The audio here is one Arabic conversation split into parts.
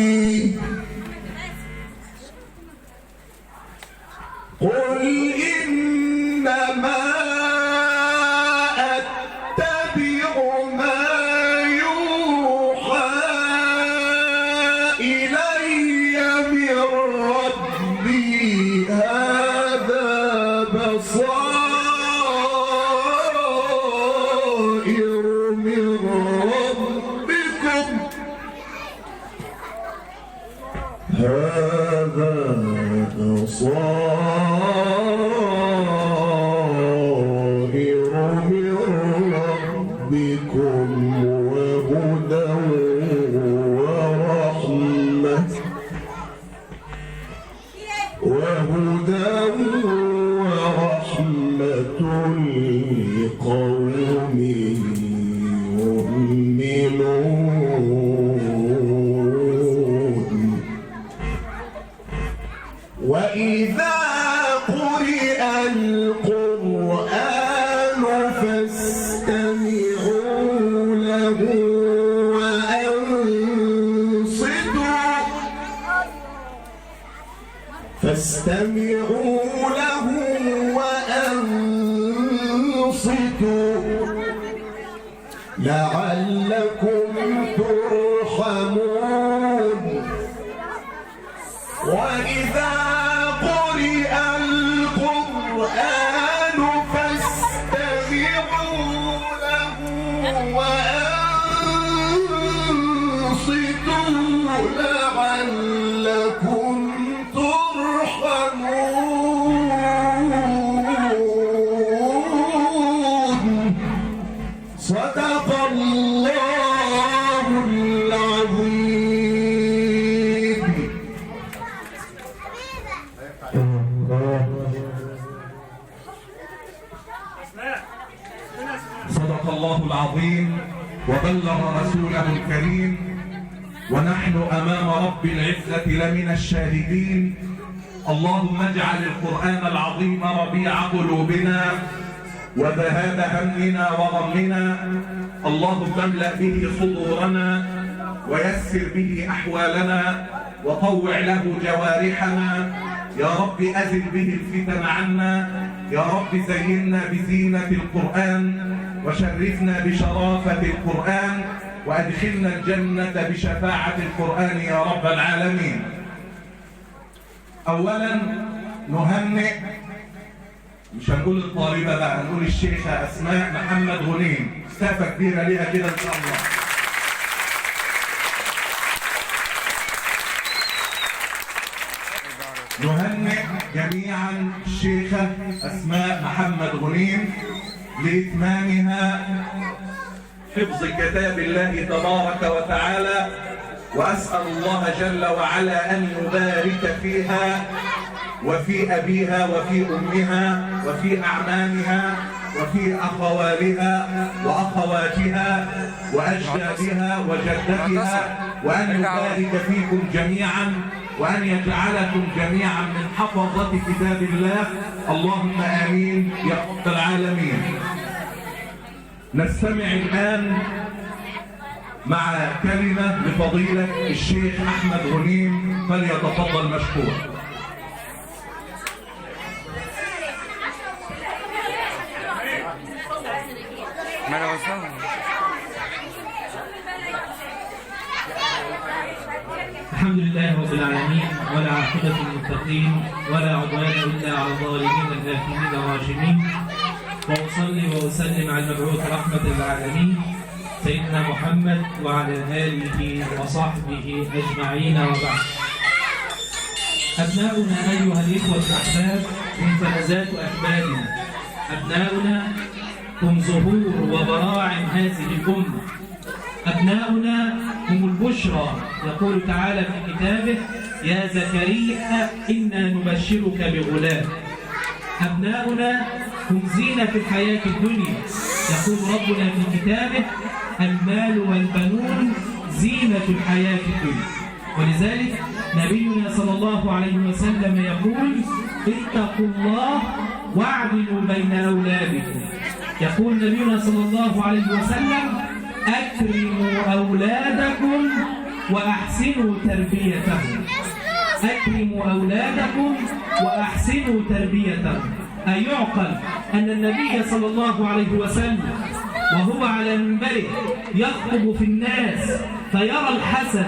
قل إنما أتبع ما يوحى إلي من ربي هذا بصائر من ربكم هذا بصائر من ربكم وهدى ورحمة لقوم يؤمنون. وإذا قرئ القرآن فاستمعوا له وأنصتوا لعلكم ترحمون. وإذا قرئ القرآن فاستمعوا له وأنصتوا لعلكم ترحمون. صدق الله العظيم. صدق الله العظيم وبلغ رسوله الكريم، ونحن أمام رب العزة لمن الشاهدين. اللهم اجعل القرآن العظيم ربيع قلوبنا وذهاب همنا وغمنا. اللهم املأ به صدورنا ويسر به أحوالنا وطوع له جوارحنا. يا رب أزل به الفتن عنا. يا رب زينا بزينة القرآن وشرفنا بشرافة القرآن وأدخلنا الجنة بشفاعة القرآن يا رب العالمين. أولا نهنئ، مش هنقول الطالبة بقى، هنقول الشيخة أسماء محمد غنيم، استافة كبيرة ليها كده إن شاء الله. نهنئ جميعا الشيخة أسماء محمد غنيم لإتمامها حفظ كتاب الله تبارك وتعالى، وأسأل الله جل وعلا أن يبارك فيها وفي أبيها وفي أمها وفي أعمامها وفي أخوالها وأخواتها وأجدادها وجدتها، وأن يبارك فيكم جميعا، وأن يجعلكم جميعا من حفظة كتاب الله. اللهم آمين يا رب العالمين. نستمع الآن مع كلمة لفضيلة الشيخ أحمد غنيم، فليتفضل مشكور. الحمد لله رب العالمين، ولا عاقبة للمتقين ولا عدوان إلا على الظالمين الآثمين الراشدين. وأصلي وأسلم على المبعوث رحمة للعالمين سيدنا محمد وعلى آله وصحبه أجمعين، وبعد. أبناؤنا أيها الإخوة الأحباب هم فلذات أكبادنا. أبناؤنا هم زهور وبراعم هذه الأمة. أبناؤنا هم البشرى. يقول تعالى في كتابه: يا زكريا إنا نبشرك بغلام. أبناؤنا هم زينة الحياة الدنيا. يقول ربنا في كتابه: المال والبنون زينة الحياة الدنيا. ولذلك نبينا صلى الله عليه وسلم يقول: اتقوا الله واعدلوا بين أولادكم. يقول نبينا صلى الله عليه وسلم: أكرموا أولادكم وأحسنوا تربيتهم. أكرموا أولادكم وأحسنوا تربيتهم. أيعقل أن النبي صلى الله عليه وسلم وهو على منبره يخطب في الناس فيرى الحسن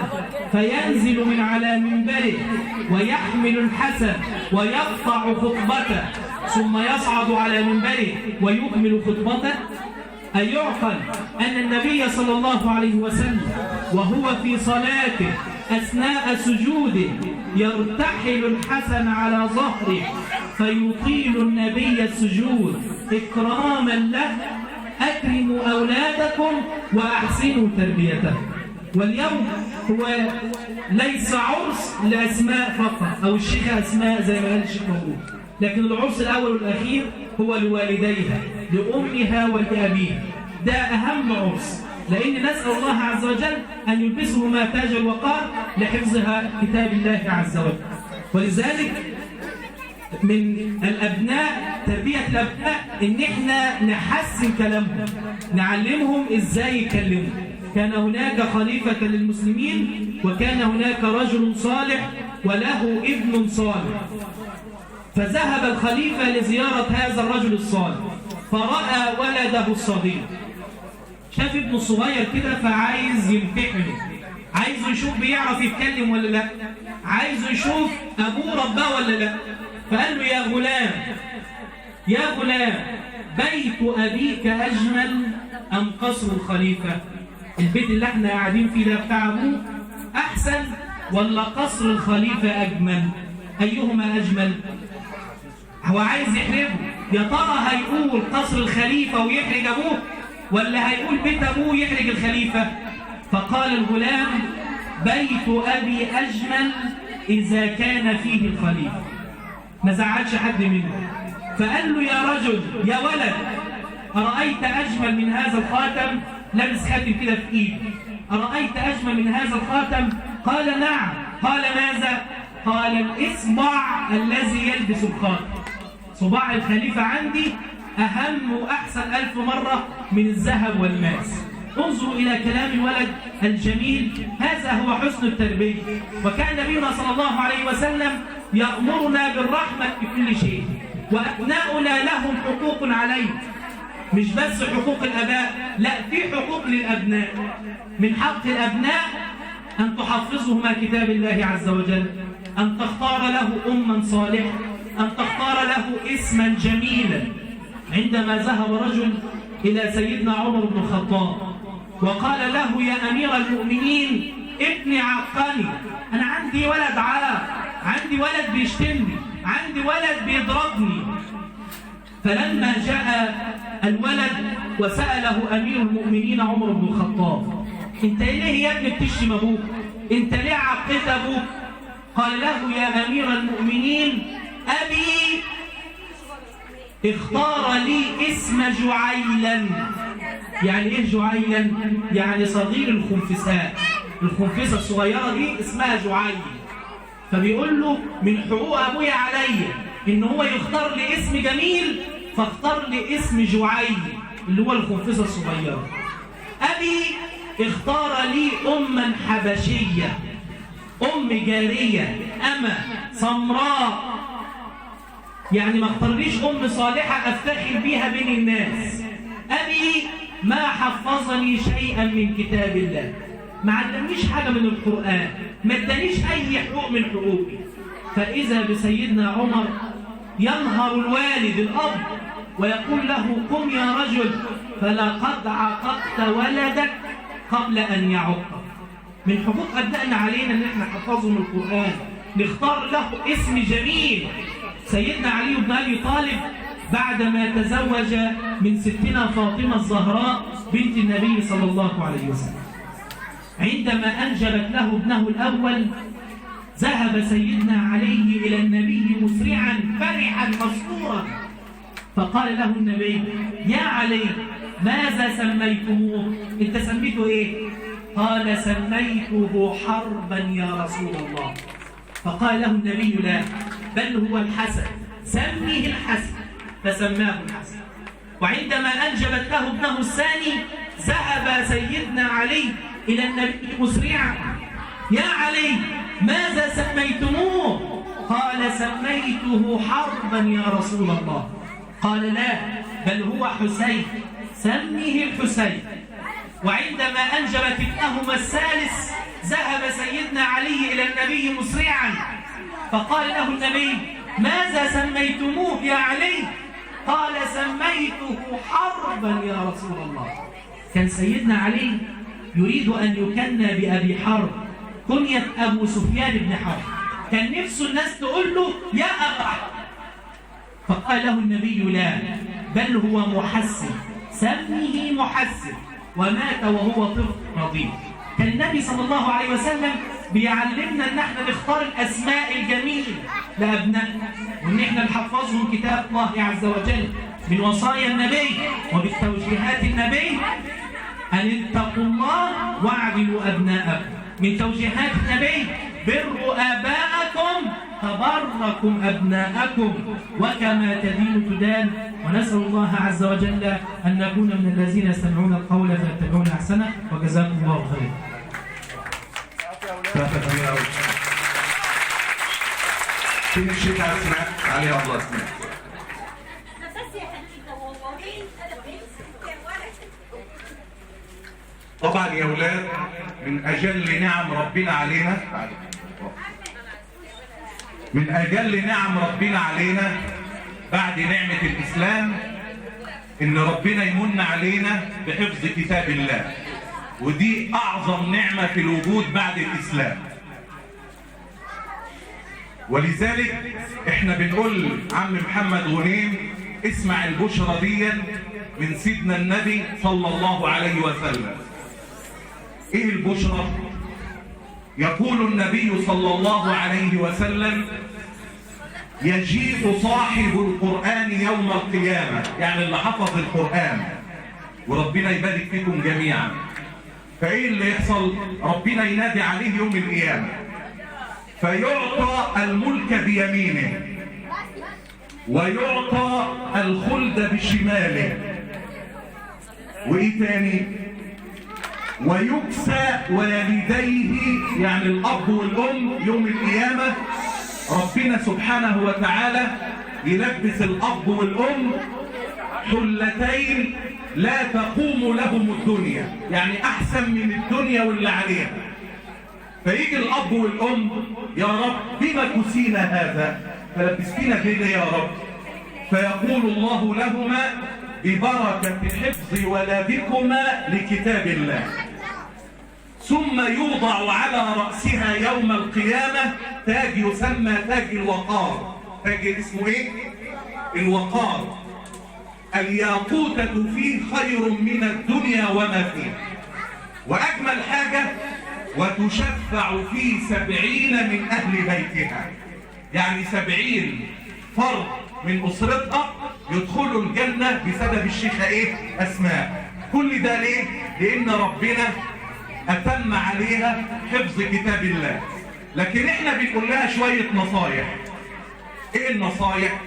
فينزل من على منبره ويحمل الحسن ويقطع خطبته ثم يصعد على منبره ويكمل خطبته؟ أيعقل أن النبي صلى الله عليه وسلم وهو في صلاته أثناء سجوده يرتحل الحسن على ظهره فيطيل النبي السجود إكراما له؟ أكرموا أولادكم وأحسنوا تربيتهم. واليوم هو ليس عرس لأسماء فقط أو الشيخة أسماء زي ما قال الشيخ موجود، لكن العرس الأول والأخير هو لوالديها، لأمها ولأبيها. ده أهم عرس، لأن نسأل الله عز وجل أن يلبسهما تاج الوقار لحفظها كتاب الله عز وجل. ولذلك من الأبناء، تربية الأبناء، إن إحنا نحسن كلامهم، نعلمهم إزاي يتكلموا. كان هناك خليفة للمسلمين وكان هناك رجل صالح وله ابن صالح، فذهب الخليفة لزيارة هذا الرجل الصالح فرأى ولده الصغير، شاف ابنه الصغير كده فعايز يمتحنه، عايز يشوف بيعرف يتكلم ولا لا، عايز يشوف أبوه رباه ولا لا. فقال له يا غلام يا غلام، بيت أبيك أجمل أم قصر الخليفة؟ البيت اللي احنا قاعدين فيه ده بتاع أبوه أحسن ولا قصر الخليفة أجمل؟ أيهما أجمل؟ هو عايز يحرجه، يا ترى هيقول قصر الخليفة ويحرج أبوه ولا هيقول بيت أبوه يحرج الخليفة؟ فقال الغلام بيت أبي أجمل إذا كان فيه الخليفة. ما زعلش حد منه. فقال له يا رجل يا ولد، أرأيت أجمل من هذا الخاتم؟ لابس خاتم كده في إيده، أرأيت أجمل من هذا الخاتم؟ قال نعم. قال ماذا؟ قال الإصبع الذي يلبس الخاتم. صباع الخليفة عندي أهم وأحسن 1000 مرة من الذهب والماس. انظروا إلى كلام الولد الجميل، هذا هو حسن التربية. وكان نبينا صلى الله عليه وسلم يأمرنا بالرحمة في كل شيء، وأبناؤنا لهم حقوق عليه، مش بس حقوق الآباء، لا، في حقوق للأبناء. من حق الأبناء أن تحفظهما كتاب الله عز وجل، أن تختار له أما صالحة، أن تختار له اسما جميلا. عندما ذهب رجل إلى سيدنا عمر بن الخطاب وقال له يا أمير المؤمنين ابني عقني، أنا عندي ولد عاق، عندي ولد بيشتمني، عندي ولد بيضربني. فلما جاء الولد وسأله أمير المؤمنين عمر بن الخطاب أنت ليه يا ابني بتشتم أبوك؟ أنت ليه عقيت أبوك؟ قال له يا أمير المؤمنين أبي اختار لي اسم جعيلا. يعني ايه جعيلا؟ يعني صغير الخنفساء، الخنفسة الصغيرة دي اسمها جعيل. فبيقول له من حقوق أبويا عليا إن هو يختار لي اسم جميل، فاختار لي اسم جعيل اللي هو الخنفسة الصغيرة. أبي اختار لي أما حبشية، أم جارية، أما سمراء، يعني ما اختارليش أم صالحة أفتخر بيها بين الناس. أبي ما حفظني شيئا من كتاب الله، ما علمنيش حاجة من القرآن، ما ادانيش أي حقوق من حقوقي. فإذا بسيدنا عمر ينهر الوالد الأب ويقول له قم يا رجل فلقد عققت ولدك قبل أن يعقك. من حقوق أبنائنا علينا أن احنا نحفظهم القرآن، نختار له اسم جميل. سيدنا علي بن أبي طالب بعدما تزوج من ستنا فاطمة الزهراء بنت النبي صلى الله عليه وسلم، عندما أنجبت له ابنه الأول ذهب سيدنا علي إلى النبي مسرعا فرحا مسرورا، فقال له النبي يا علي ماذا سميتموه؟ انت سميته ايه؟ قال سميته حربا يا رسول الله. فقال له النبي لا، بل هو الحسن، سميه الحسن، فسماه الحسن. وعندما أنجبت له ابنه الثاني ذهب سيدنا علي إلى النبي مسرعا يا علي ماذا سميتموه؟ قال سميته حربا يا رسول الله. قال لا، بل هو حسين، سميه الحسين. وعندما أنجبت ابنهما الثالث ذهب سيدنا علي إلى النبي مسرعا، فقال له النبي ماذا سميتموه يا علي؟ قال سميته حربا يا رسول الله. كان سيدنا علي يريد أن يكنى بأبي حرب، كنية أبو سفيان بن حرب، كان نفسه الناس تقول له يا أبا حرب، فقال له النبي لا، بل هو محسن، سميه محسن. ومات وهو طفل رضيع. كان النبي صلى الله عليه وسلم بيعلمنا ان احنا نختار الاسماء الجميله لابنائنا، وان احنا نحفظهم كتاب الله عز وجل. من وصايا النبي وبالتوجيهات النبي ان اتقوا الله واعدلوا ابناءكم. من توجيهات النبي بروا اباءكم تبركم ابناءكم وكما تدين تدان. ونسال الله عز وجل ان نكون من الذين يستمعون القول فيتبعون احسنه. وجزاكم الله خيرا. فين الشيخ اسماء علي الله اسماء؟ طبعا يا اولاد من اجل نعم ربنا علينا، من اجل نعم ربنا علينا بعد نعمة الاسلام ان ربنا يمن علينا بحفظ كتاب الله، ودي اعظم نعمة في الوجود بعد الاسلام. ولذلك احنا بنقول عم محمد غنيم اسمع البشرى دي من سيدنا النبي صلى الله عليه وسلم. ايه البشرى؟ يقول النبي صلى الله عليه وسلم يجيء صاحب القرآن يوم القيامة، يعني اللي حفظ القرآن، وربنا يبارك فيكم جميعا. فايه اللي يحصل؟ ربنا ينادي عليه يوم القيامة فيعطى الملك بيمينه ويعطى الخلد بشماله، وايه تاني؟ ويكسى والديه، يعني الاب والام يوم القيامة ربنا سبحانه وتعالى يلبس الاب والام حلتين لا تقوم لهم الدنيا، يعني احسن من الدنيا واللي عليها. فيجي الاب والام يا رب بما كسينا هذا، فلبستينا كده يا رب، فيقول الله لهما ببركة حفظ ولدكما لكتاب الله. ثم يوضع على رأسها يوم القيامة تاج يسمى تاج الوقار. تاج اسمه ايه؟ الوقار. الياقوتة فيه خير من الدنيا وما فيه. وأجمل حاجة وتشفع فيه 70 من أهل بيتها، يعني 70 فرد من أسرتها يدخلوا الجنة بسبب الشيخة ايه؟ أسماء. كل ده ليه؟ لأن ربنا أتم عليها حفظ كتاب الله. لكن احنا بنقول لها شوية نصايح. ايه النصايح؟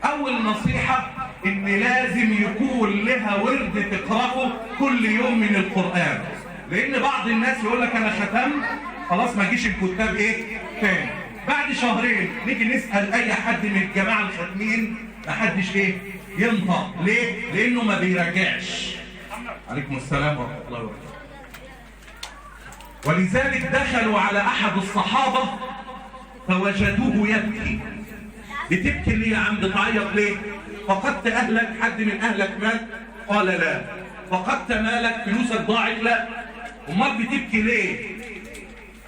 أول نصيحة إن لازم يكون لها ورد تقرأه كل يوم من القرآن، لأن بعض الناس يقول لك أنا ختمت خلاص ما جيش الكتاب ايه؟ تاني. بعد شهرين نيجي نسأل أي حد من الجماعة الختمين محدش ايه؟ ينطق. ليه؟ لأنه ما بيراجعش. عليكم السلام ورحمة الله وبركاته. ولذلك دخلوا على أحد الصحابة فوجدوه يبكي. بتبكي ليه يا عم؟ بتعيط ليه؟ فقدت أهلك؟ حد من أهلك مات؟ قال لا. فقدت مالك؟ فلوسك ضاعت؟ لا. امال بتبكي ليه؟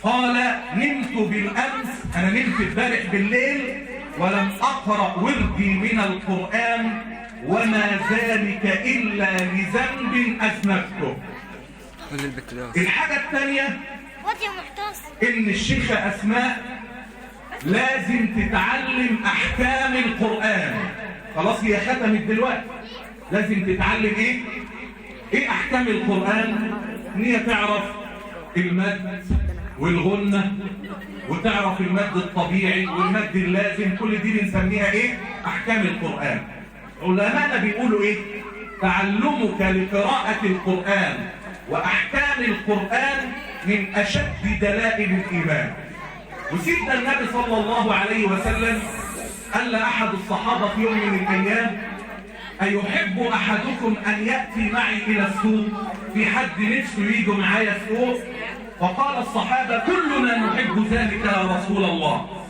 قال نمت بالأمس، أنا نمت امبارح بالليل ولم أقرأ وردي من القرآن وما ذلك إلا لذنب أذنبته. الحاجة الثانية إن الشيخة أسماء لازم تتعلم أحكام القرآن. خلاص هي ختمت دلوقتي، لازم تتعلم إيه؟ إيه أحكام القرآن؟ إن هي تعرف المد والغنة، وتعرف المد الطبيعي والمد اللازم، كل دي بنسميها إيه؟ أحكام القرآن. علماءنا بيقولوا إيه؟ تعلمك لقراءة القرآن وأحكام القرآن من أشد دلائل الإيمان. وسيدنا النبي صلى الله عليه وسلم قال لأحد الصحابة في يوم من الأيام: أيحب أحدكم أن يأتي معي إلى السوق؟ في حد نفسه يجي معايا السوق؟ فقال الصحابة: كلنا نحب ذلك يا رسول الله.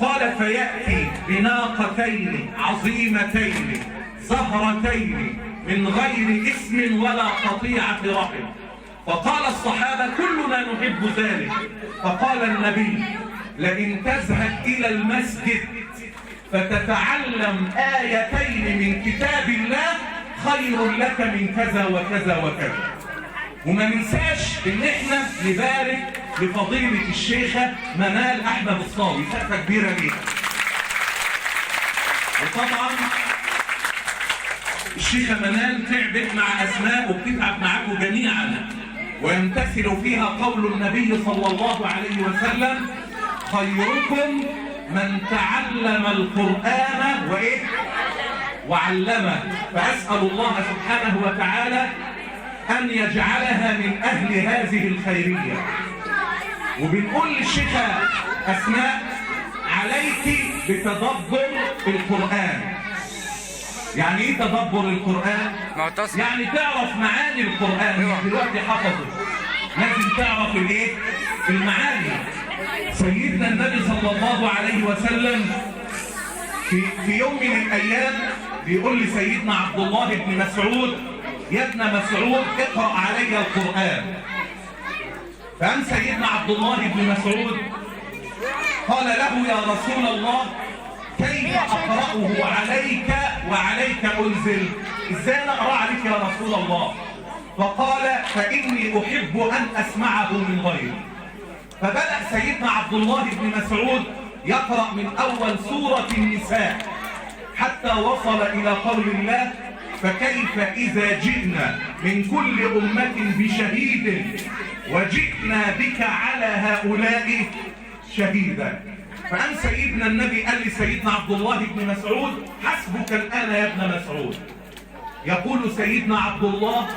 قال: فيأتي بناقتين عظيمتين زهرتين من غير اسم ولا قطيعة رحم. فقال الصحابة: كلنا نحب ذلك. فقال النبي: لئن تذهب إلى المسجد فتتعلم آيتين من كتاب الله خير لك من كذا وكذا وكذا. وما ننساش ان احنا نبارك لفضيلة الشيخة منال احمد الصاوي، سقفة كبيرة ليها. وطبعا الشيخة منال تعبت مع اسماء وبتتعب معاكم جميعا، ويمتثل فيها قول النبي صلى الله عليه وسلم: خيركم من تعلم القرآن وعلمه. فأسأل الله سبحانه وتعالى أن يجعلها من أهل هذه الخيرية. وبنقول للشيخة أسماء: عليك بتدبر القرآن. يعني إيه تدبر القرآن؟ يعني تعرف معاني القرآن. دلوقتي حفظه، لازم تعرف الإيه؟ المعاني. سيدنا النبي صلى الله عليه وسلم في يوم من الأيام بيقول لسيدنا عبد الله بن مسعود: يا ابن مسعود اقرأ علي القرآن. فقام سيدنا عبد الله بن مسعود قال له: يا رسول الله، كيف أقرأه عليك وعليك أنزل؟ إزاي أنا أقرأ عليك يا رسول الله؟ فقال: فإني أحب أن أسمعه من غيري. فبدأ سيدنا عبد الله بن مسعود يقرأ من أول سورة النساء حتى وصل إلى قول الله: فكيف إذا جئنا من كل أمة بشهيد وجئنا بك على هؤلاء شهيدا. فقام سيدنا النبي قال لسيدنا عبد الله بن مسعود: حسبك الآن يا ابن مسعود. يقول سيدنا عبد الله: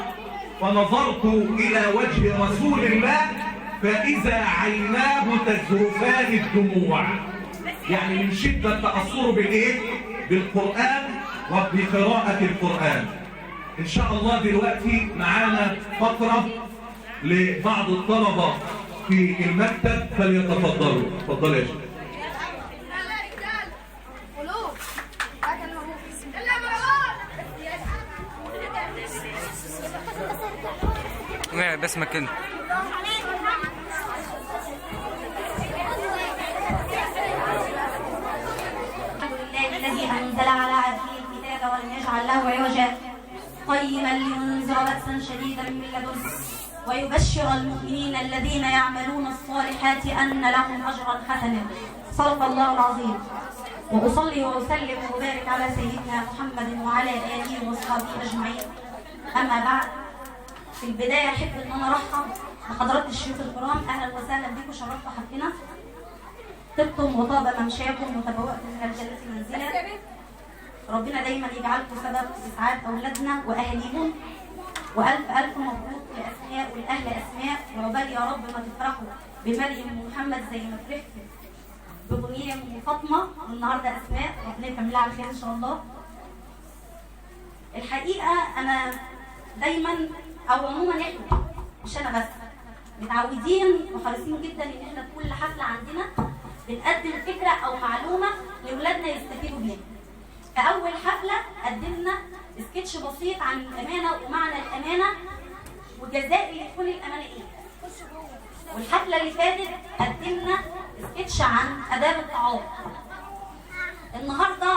فنظرت إلى وجه رسول الله فإذا عيناه تذرفان الدموع. يعني من شدة تأثره بالقرآن وبقراءة القرآن. إن شاء الله دلوقتي معانا فقرة لبعض الطلبة في المكتب، فليتفضلوا. اتفضلوا يا شيخ. باسمك انت. الذي أنزل على عبده الكتاب ولم يجعل له عوجا قيما لينذر بأسا شديدا من لدنه ويبشر المؤمنين الذين يعملون الصالحات أن لهم أجرا حسنا. صدق الله العظيم. وأصلي وأسلم وأبارك على سيدنا محمد وعلى آله وأصحابه أجمعين. أما بعد، في البداية أحب أن أنا أرحب بحضرات الشيوخ الكرام. أهلا وسهلا بكم، شرفتوا حفلنا. طبتم وطاب ممشاكم وتبوأتم من الجنة منزلا. ربنا دايما يجعلكم سبب إسعاد أولادنا وأهليهم. وألف ألف مبروك لأسماء والأهل أسماء، وعقبال يا رب ما تفرحوا بمريم ومحمد زي ما فرحت بغنيم وفاطمة، والنهارده أسماء. ربنا يكملها على خير إن شاء الله. الحقيقة أنا دايما أو عموما إحنا مش أنا بس متعودين وحريصين جدا إن إحنا في كل حفلة عندنا بنقدم فكرة أو معلومة لأولادنا يستفيدوا بيها. في أول حفلة قدمنا سكتش بسيط عن الأمانة ومعنى الأمانة وجزاء اللي يكون الأمانة إيه. والحفلة اللي فاتت قدمنا سكتش عن آداب التعاطي. النهارده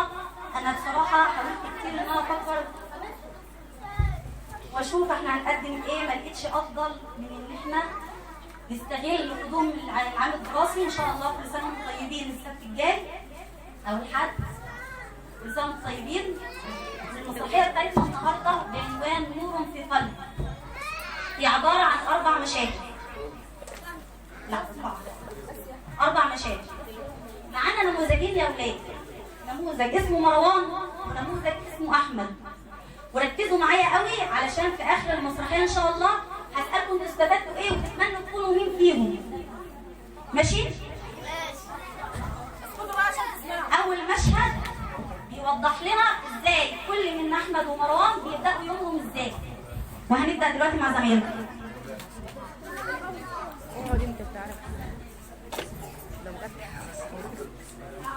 أنا بصراحة حاولت كتير إن أنا أفكر وأشوف إحنا هنقدم إيه. ما لقيتش أفضل من إن إحنا نستغل قدوم العام الدراسي. إن شاء الله كل سنة وانتم طيبين. السبت الجاي أو الحد كل سنة وانتم طيبين. المسرحية بتاعتنا النهارده بعنوان نور في قلب. هي عبارة عن 4 مشاهد. لا 4 مشاهد. معانا نموذجين يا ولاد. نموذج اسمه مروان ونموذج اسمه أحمد. وركزوا معايا قوي علشان في آخر المسرحية إن شاء الله هسألكم انتوا استفدتوا ايه وتتمنوا تكونوا مين فيهم. ماشي؟ أول مشهد بيوضح لنا ازاي كل من أحمد ومروان بيبدأوا يومهم ازاي. وهنبدأ دلوقتي مع زمايلنا.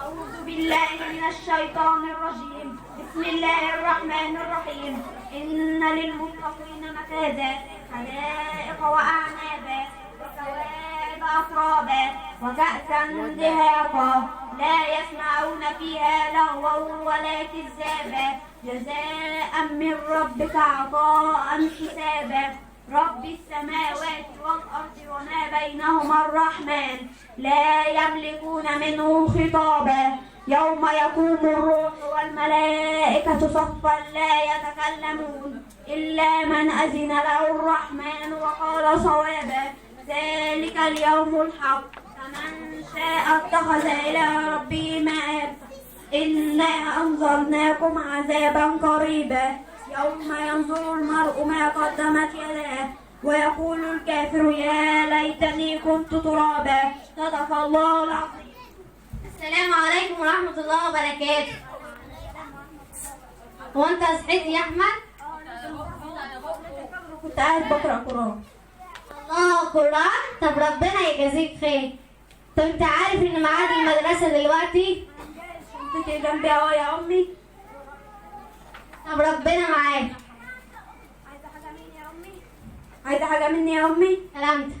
أعوذ بالله من الشيطان الرجيم. بسم الله الرحمن الرحيم. إن للمتقين مفازا حدائق وأعنابا وكواعب أترابا وكأسا دهاقا لا يسمعون فيها لغوا ولا كذابا جزاء من ربك عطاء حسابا رب السماوات والأرض وما بينهما الرحمن لا يملكون منه خطابا يوم يقوم الروح والملائكة صفا لا يتكلمون إلا من أذن له الرحمن وقال صوابا ذلك اليوم الحق فمن شاء اتخذ إلى ربه مآب إنا أنذرناكم عذابا قريبا يوم ينظر المرء ما قدمت يداه ويقول الكافر يا ليتني كنت ترابا. صدق الله العظيم. السلام عليكم ورحمة الله وبركاته. هو أنت صحيت يا أحمد؟ كنت قاعد بقرأ قرآن. الله قرآن؟ طب ربنا يجازيك خير. طب أنت عارف إن ميعاد المدرسة دلوقتي؟ شنطتي جنبي أهو يا أمي. طب ربنا معاك. عايزة حاجة مني يا أمي؟ عايزة حاجة مني يا أمي؟ سلامتك.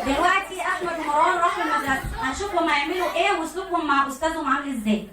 دلوقتي احمد ومروان راحوا المدرسه، هنشوفهم هيعملوا ايه واسلوبهم مع استاذهم عامل ازاي.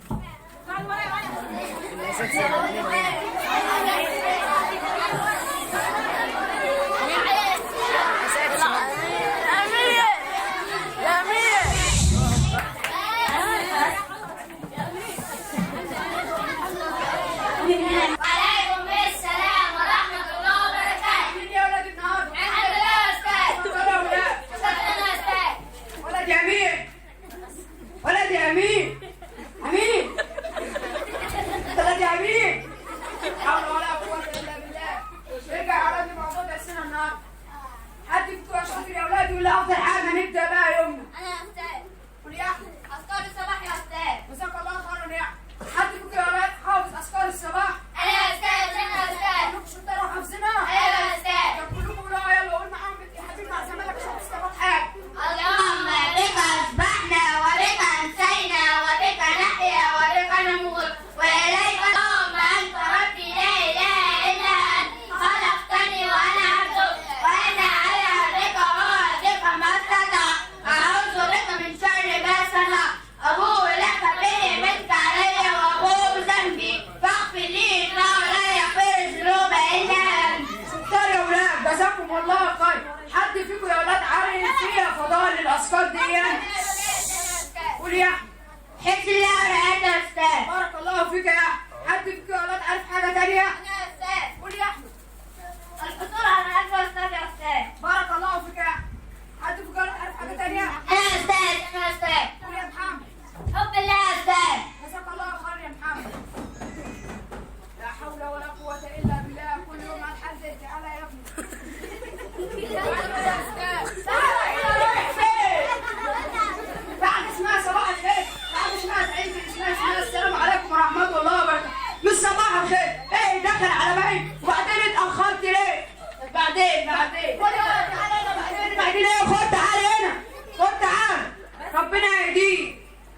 ربنا يهديه.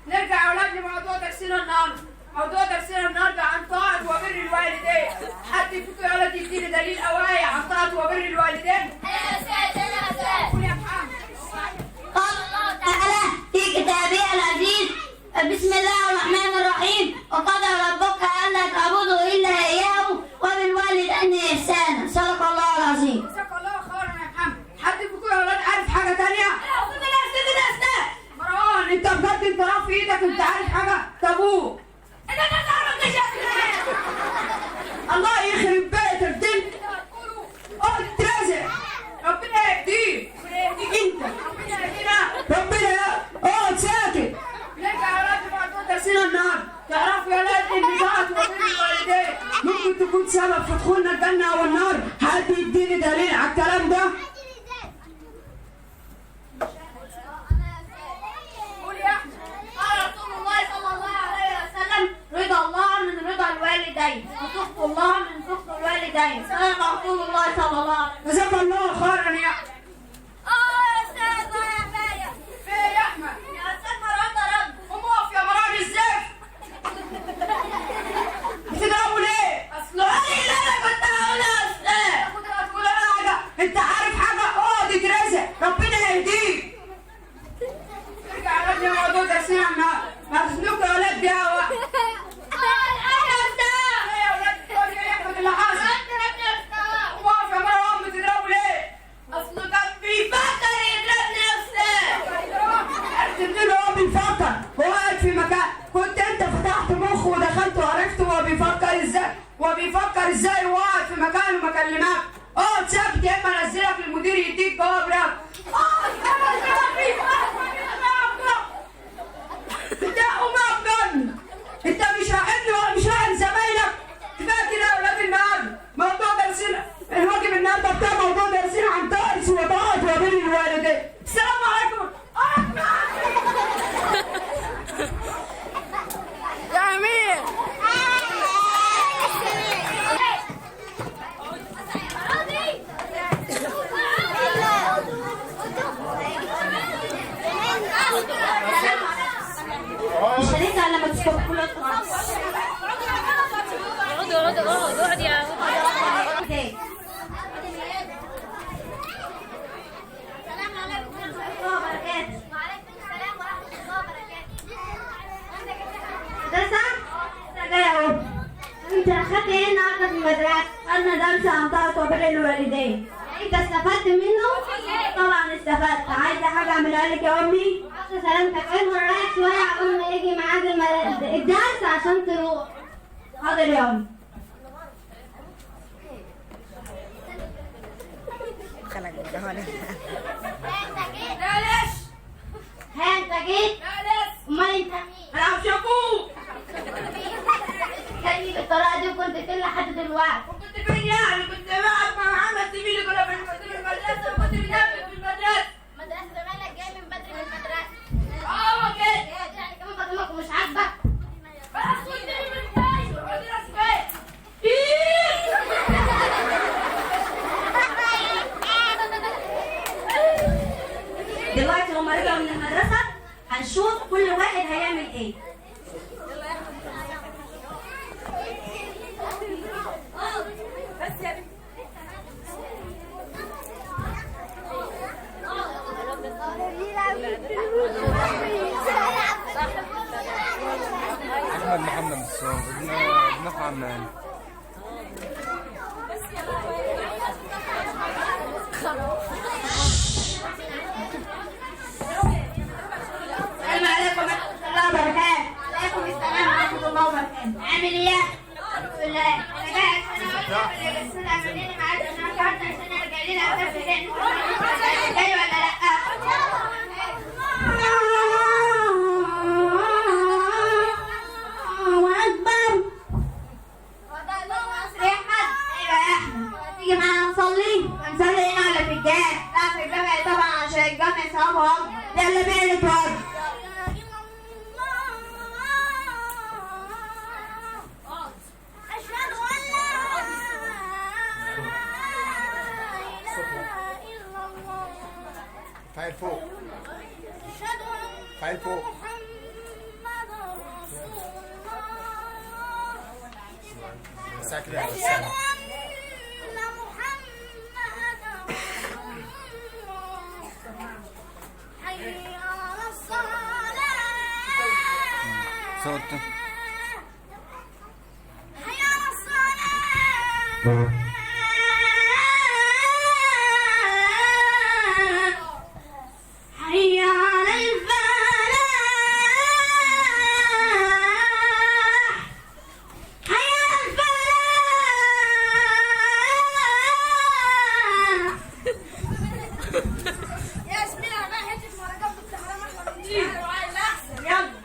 نرجع يا اولاد لموضوع درسنا النهارده. موضوع درسنا النهارده عن طاعة وبر الوالدين. حد فيكم يا ولد يديني دليل قوايا عن طاعة وبر الوالدين؟ قول يا محمد. قال الله تعالى في كتابه العزيز: بسم الله الرحمن الرحيم، وقضى ربك ألا تعبدوا إلا إياه وبالوالدين إحسانا. صدق الله العظيم. جزاك الله خيرا يا محمد. حد فيكم يا ولاد عارف حاجة تانية؟ مروان انت بجد انت رافع ايدك، انت عارف حاجة؟ طب قول. الله يخرب بيتك دي. قول ترازق. ربنا يهديك. انت. ربنا يهدينا. ربنا اقعد ساكت. نرجع يا ولاد لموضوع درسنا النهارده. تعرفوا يا ولاد ان طاعة وبر الوالدين ممكن تكون سبب في دخولنا الجنة او النار؟ حد يديني دليل على الكلام ده؟ قول يا احمد. قال رسول الله صلى الله عليه وسلم: رضا الله من رضا الوالدين وسخط الله من سخط الوالدين. صدق رسول الله صلى الله عليه وسلم. جزاك الله خيرا يا احمد. يا استاذ يا بايا. ايه يا احمد؟ يا استاذ مروان ضرب. قوم اقف يا مروان الزفت. بتضربوا ليه؟ اصل ايه اللي انا كنت هقولها يا استاذ؟ كنت هتقول حاجه. انت عارف حاجه؟ اقعد اترزق. ربنا يهديك. ارجع يا ولاد لموضوع درسنا النهارده. مخزنوكوا يا ولاد دي هوا. ايه يا ولاد؟ قول لي يا احمد اللي حصل. قوم اقف يا مروان. بتضربوا ليه؟ اصله كان بيفكر يضربني يا استاذ. عرفت منين هو بيفكر؟ هو قاعد في مكان. كنت انت فتحت مخه ودخلت وعرفت هو بيفكر ازاي. هو بيفكر ازاي وهو قاعد في مكان وما كلمك. اقعد ساكت يا اما انزلك للمدير يديك جواب رد. انت قوم اقف جنبي. انت مش رايحني ولا مش رايح لزمايلك. كفايه كده يا ولاد النهارده. موضوع درسنا الواجب النهارده بتاع موضوع درسنا عن طاعة وبر الوالدين. السلام عليكم. يا امير. مش هنرجع لما تسكت كل اقعد يا السلام عليكم ورحمة الله وبركاته. وعليكم السلام ورحمة الله وبركاته. مدرسة؟ أنا جاية أهو. أنت أخدت إيه النهاردة في المدرسة؟ خدنا درس عن طاعة وبر الوالدين. أنت استفدت منه؟ طبعا استفدت. عايزة حاجة أعملها لك يا أمي؟ عشان سلامتك. اصبر رايح شوية عقبال ما يجي ميعاد الدرس عشان تروح. حاضر يا أمي. معلش. ها أنت جيت؟ معلش. أمال أنت مين؟ انا مش ابوك. جاي بالطريقة دي وكنت فين لحد دلوقتي؟ كنت فين يعني؟ كنت قاعد مع محمد زميلي كنا في المدرسه وكنت بنلعب في المدرسه. مدرسة زمانك جاي من بدري من المدرسة. كده. يعني كمان بكلمك ومش عاجبك؟ بس كنت من جاي وقلت لك فين؟ دلوقتي هما رجعوا من المدرسة، هنشوف كل واحد هيعمل ايه. بس يا بنتي. احمد محمد الصوم ابن حمام. السلام عليكم ورحمة الله وبركاته. وعليكم السلام ورحمة الله وبركاته. عامل ايه؟ الحمد لله. أنا جاي عشان أقول لك الأستاذ عمليني معاك عشان النهارده عشان أرجع لنا أسف تاني. جاي ولا لأ؟ الله أكبر. يا حد. أيوة يا أحمد. تيجي معانا نصلي؟ هنصلي هنا ولا في الجامع؟ لا في الجامع طبعا عشان الجامع ثوابه أكبر. يلا بينا نتوضى. أشهد أن لا إله إلا الله. فاعل فوق. أشهد أن حي فوق. بس كده يا أستاذ. صوت حي على الفلاح حي على الفلاح يا زميلي انا رايح حته مهرجان بنت حرام احمد الدين وعايز احسن يلا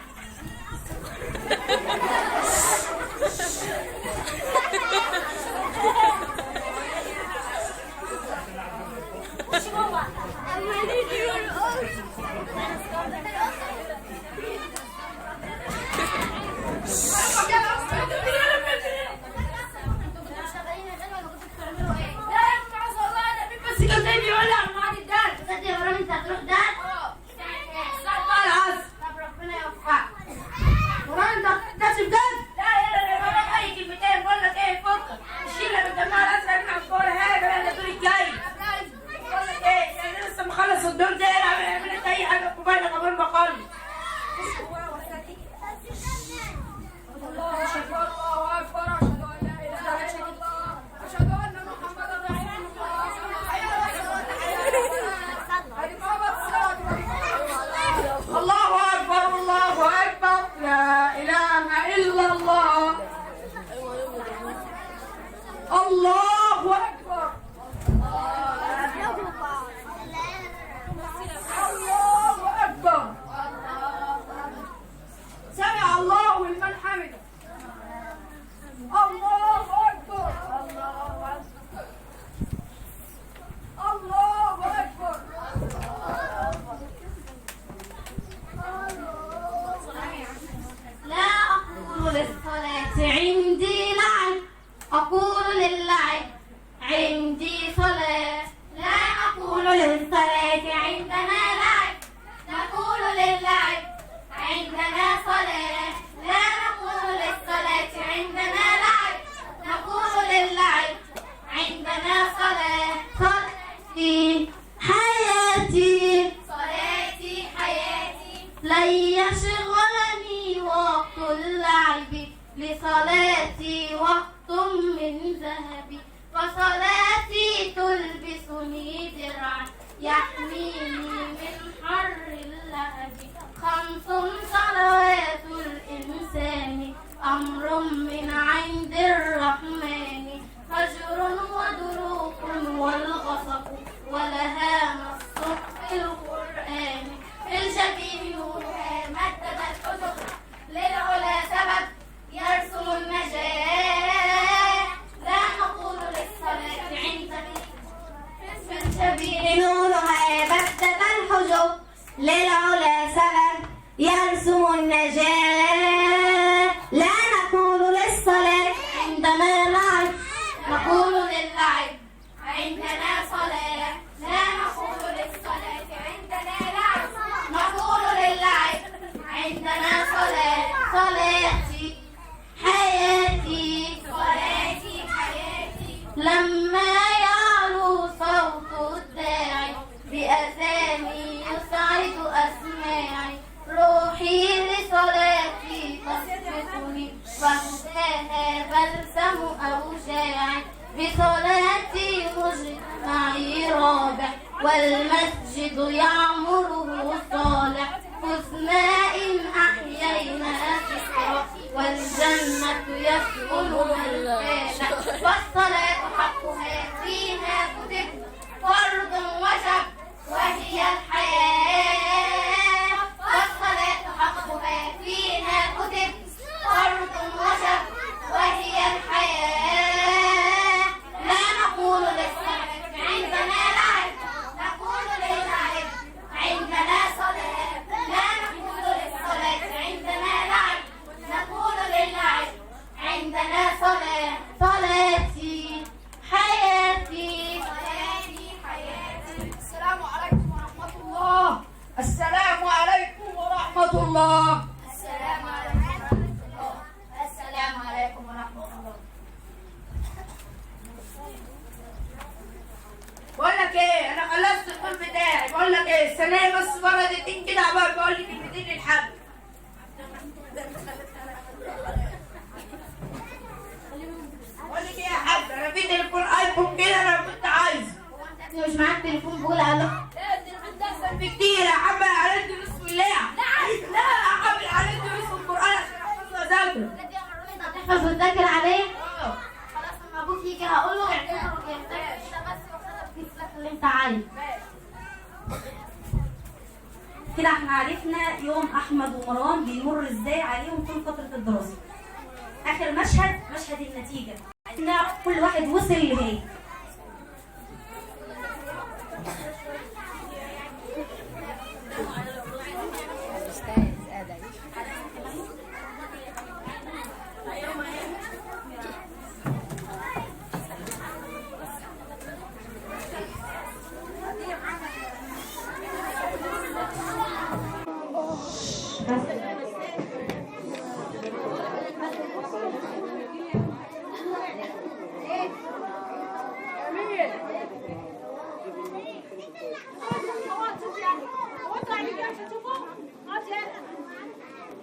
خلص الدور ده عملت اي حاجه في موبايلك قبل ما اخلص. الله اكبر الله اكبر اشهد ان لا اله الا الله اشهد ان محمدا رسول الله. الله اكبر الله اكبر لا اله الا الله. الله اكبر الله أكبر. سمع الله لمن حمده. الله أكبر الله أكبر. لا أقول للصلاة عندي لعب أقول للعب عندي صلاة. لا أقول للصلاة عندنا لعب نقول للعب عندنا صلاة. لا نقول للصلاة عندنا لعب نقول للعب عندنا صلاة. صلاتي حياتي صلاتي حياتي لن يشغلني وقت اللعب لصلاتي وقت من ذهبي وصلاتي تلبسني درعا يحميني من حر اللهب. 5 صلوات الإنسان أمر من عند الرحمن فجر ودروق والغسق ولها نص في القرآن. في الجبين نورها مدد الحجر للعلا سبب يرسم النجاة. لا نقول للصلاة عند في الجبين نورها مدد الحجر للعلا سبب يرسم النجاة. لا نقول للصلاة عندنا لعب نقول للعب عندنا صلاة. لا نقول للصلاة عندنا لعب نقول للعب عندنا صلاة. صلاتي حياتي صلاتي حياتي لما يعلو صوت الداعي بأذاني يسعد أسماعي. روحي لصلاتي تصفتني وهداها بلسم أوجاعي. بصلاتي مجتمعي رابع والمسجد يعمره صالح. حسنا إن أحيينا فكرة والجنة يسكنها الفالح. والصلاة حقها فيها كتب فرض وجب وهي الحياة. والصلاة حقها فيها كتب فرض وجب وهي الحياة. لا نقول للصلاة عندنا لعب نقول للعب عندنا صلاة. لا نقول للصلاة عندنا لعب نقول للعب عندنا صلاة. صلاتي حياتي صلاتي حياتي الله. السلام عليكم ورحمة الله. السلام عليكم ورحمة الله. بقول لك ايه، انا خلصت الطول بتاعي. بقول لك ايه، السنه بس بره دقيقتين كده عبال بقول لي كلمتين للحاج. بقول لك ايه يا حاج، انا في تليفون ايفون كده انا كنت عايزه. انت مش معاك تليفون بقول على لا التليفون ده احسن بكتير يا عم، على انت بسم الله. لا يا عم، على انت بسم القران عشان احفظ واذاكر. تحفظ وتذاكر عليه؟ اه خلاص لما ابوك يجي هقول له اعتبره يحتاج كده بس وخدك في الفلوس اللي انت عايزه. كده احنا عرفنا يوم احمد ومروان بيمر ازاي عليهم طول فتره الدراسه. اخر مشهد مشهد النتيجه، نعرف كل واحد وصل لإيه.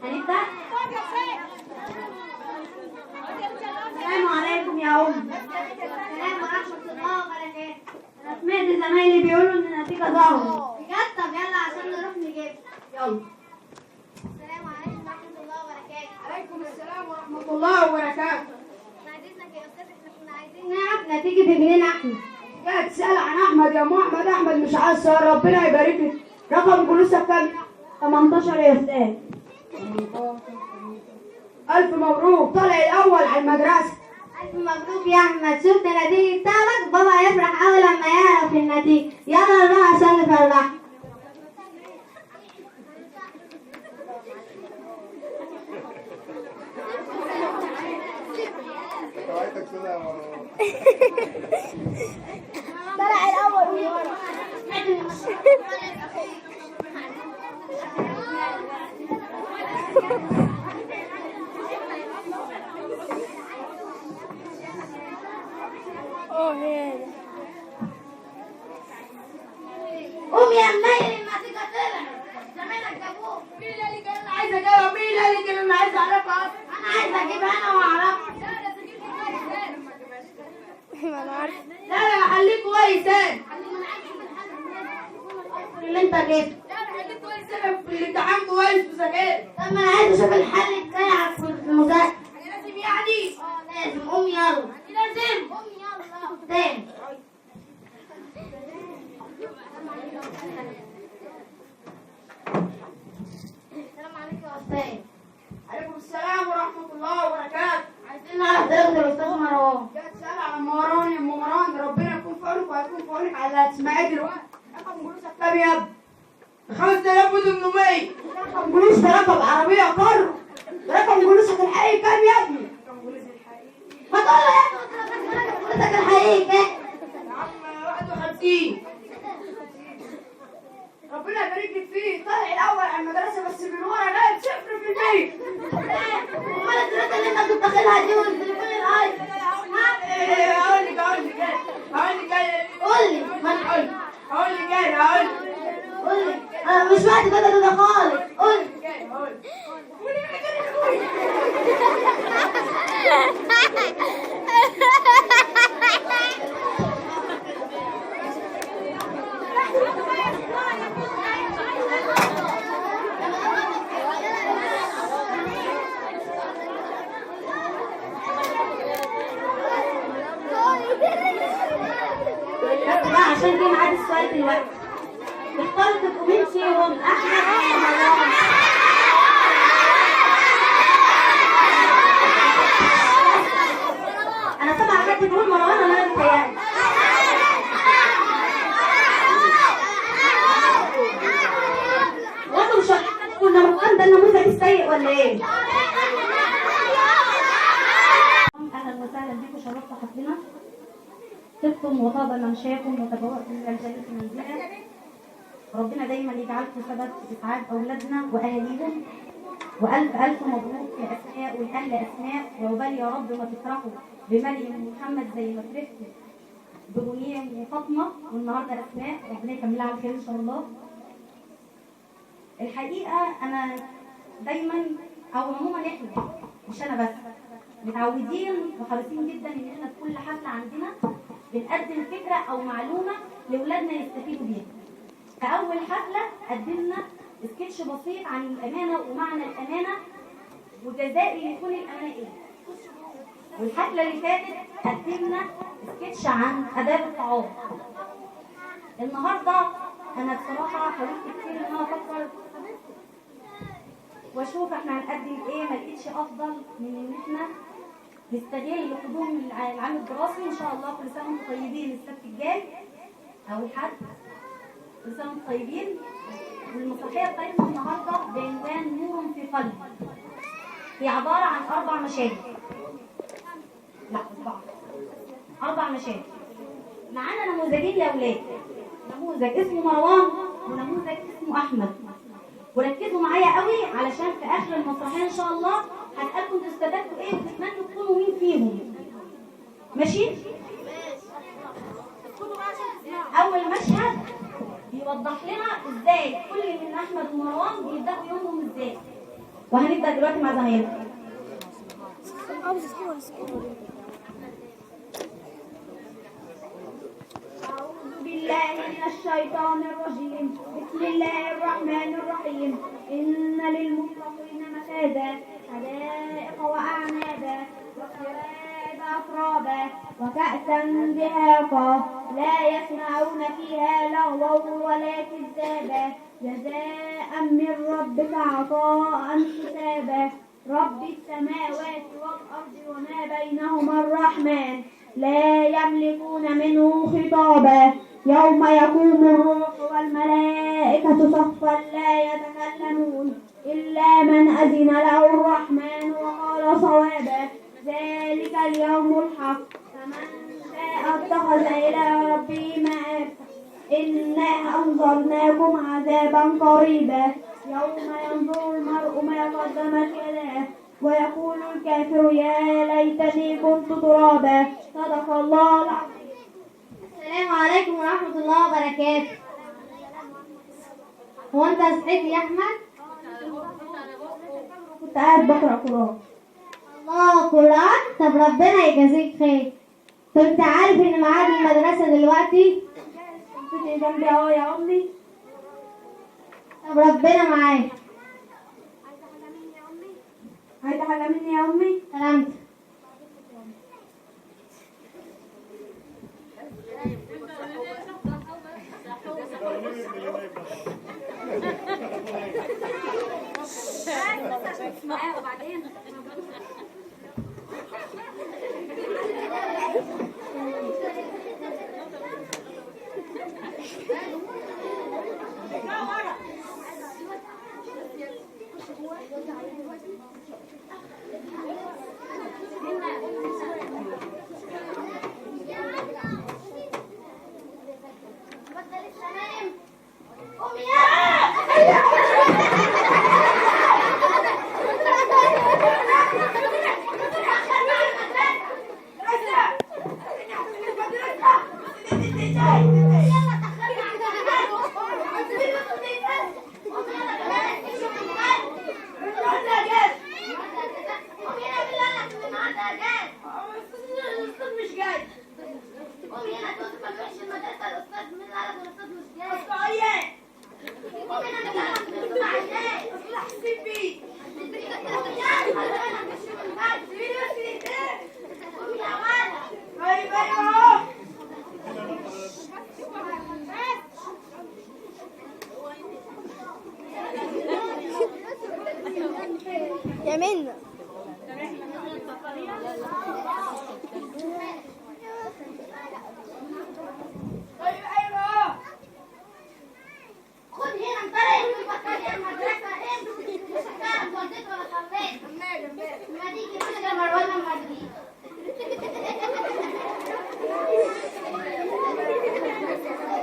هنبدأ؟ السلام عليكم يا أم. السلام ورحمة الله وبركاته. أنا سمعت زمايلي بيقولوا إن النتيجة ظهرت. بجد؟ طب يلا عشان نروح نجيب. يلا. السلام عليكم ورحمة الله وبركاته. عليكم السلام ورحمه الله وبركاته. بعدين يا أستاذ إحنا كنا عايزين نعرف نتيجة ابننا أحمد. جاي تسأل عن أحمد يا أم أحمد. أحمد مش عايز سؤال، ربنا يبارك لك. رقم جلوسك كام؟ 18 يا أستاذ. 1000 مبروك، طالع الأول على المدرسة. ألف مبروك يا أحمد، شفت النتيجة بتاعتك؟ بابا هيفرح أوي لما يعرف النتيجة. يلا نروح عشان نفرح. طلع الأول. قوم يا منيل، النتيجة طلعت. زمانك جابوه. مين اللي كان أنا عايز أجيبها؟ مين اللي كان أنا عايز أعرفها؟ أنا عايزة أجيبها أنا وأعرفها. لا لا، خليك كويس تاني. اللي أنت جبته. لا أنا خليك كويس تاني في الامتحان كويس وذاكرت. طب ما أنا عايزة أشوف الحل بتاعك في المذاكرة. لازم يعني. لازم. قوم يلا. لازم. قوم يلا. تاني. السلام عليكم يا أستاذ. عليكم السلام ورحمة الله وبركاته. عايزين نعرف درجة الأستاذ مروان. جاي تسأل على مروان يا أم مروان، ربنا يكون في عونك وهيكون في عونك على اللي هتسمعيه دلوقتي. رقم جلوسك كام يا ابني؟ 5800. رقم جلوس ده رقم عربية قارة. رقم جلوسك الحقيقي كام يا ابني؟ رقم جلوسي الحقيقي ما تقول له يا ابني درجتك الحقيقي كام؟ يا عم 51. ربنا يبارك لك فيه، طالع الأول على المدرسة بس من ورا جايب 0%. أمال الدرجة اللي أنت كنت داخلها دي والتليفون الأيفون؟ هقول لك قول لي. ما أنا هقول لك قول لي. أنا مش وقت كده خالص. قول لي. بس بقى عشان جه ميعاد السؤال دلوقتي. اختاروا تبقوا مين فيهم؟ أحمد ولا مروان؟ أنا سامعة حد بيقول مروان ولا أنا متهيألي؟ وانتوا مش واخدين ان مروان ده النموذج السيء ولا ايه؟ اهلا وسهلا بكم، شرفتوا حظنا. طبتم وطاب ممشاكم وتبوأتم من الجنة منزلا ربنا دايما يجعلكم سبب في اسعاد اولادنا واهاليهم. والف الف مبروك لاسماء والاهل اسماء، وعقبال يا رب ما تفرحوا بمريم ومحمد زي ما فرحتوا بغنية وفاطمه، والنهارده اسماء، ربنا يكملها على خير ان شاء الله. الحقيقه انا دايما او عموما احنا مش انا بس متعودين وحريصين جدا ان احنا في كل حفله عندنا بنقدم فكره او معلومه لاولادنا يستفيدوا بيها. فاول حفله قدمنا سكتش بسيط عن الامانه ومعنى الامانه وجزائي لكل الامانه ايه. والحفله اللي فاتت قدمنا سكتش عن اداب الطعام. النهارده انا بصراحه حاولت كتير ان انا افكر واشوف احنا هنقدم ايه، ما لقيتش افضل من ان احنا نستغل قدوم العام الدراسي. ان شاء الله كل سنه وانتم طيبين السبت الجاي او الحد، كل سنه وانتم طيبين. والمسرحيه بتاعتنا النهارده بعنوان نور في قلبي. هي عباره عن 4 مشاهد، لا 4 مشاهد. معانا نموذجين يا اولاد، نموذج اسمه مروان ونموذج اسمه احمد. وركزوا معايا قوي علشان في اخر المسرحيه ان شاء الله هسالكم انتوا استفدتوا ايه وتتمنوا تكونوا مين فيهم. ماشي؟ اول مشهد بيوضح لنا ازاي كل من احمد ومروان بيبداوا يومهم ازاي، وهنبدا دلوقتي مع زمايلنا. أعوذ بالله من الشيطان الرجيم. بسم الله الرحمن الرحيم. إن للمتقين مفازا، حدائق وأعنابا، وكواعب أترابا، وكأسا دهاقا، لا يسمعون فيها لغوا ولا كذابا، جزاء من ربك عطاء حسابا. رب السماوات والأرض وما بينهما الرحمن، لا يملكون منه خطابا. يوم يقوم الروح والملائكة صفا لا يتكلمون إلا من أذن له الرحمن وقال صوابا. ذلك اليوم الحق، فمن شاء اتخذ إلى ربه مآب. إنا أنذرناكم عذابا قريبا، يوم ينظر المرء ما قدمت يداه ويقول الكافر يا ليتني كنت ترابا. صدق الله العظيم. السلام عليكم ورحمة الله وبركاته. هو أنت صحيت يا أحمد؟ كنت قاعد بقرأ قرآن. الله، قرآن؟ طب ربنا يجازيك خير. طب أنت عارف إن ميعاد المدرسة دلوقتي؟ كنت جنبي أهو يا أمي. طب ربنا معاك. عايزة حاجة مني يا أمي؟ سلامتك. يا منى خد هنا انطلق البطارية المدرسة ايه؟ مش هتعرف والدته ولا صليت. ما تيجي كده مروان لما تجي.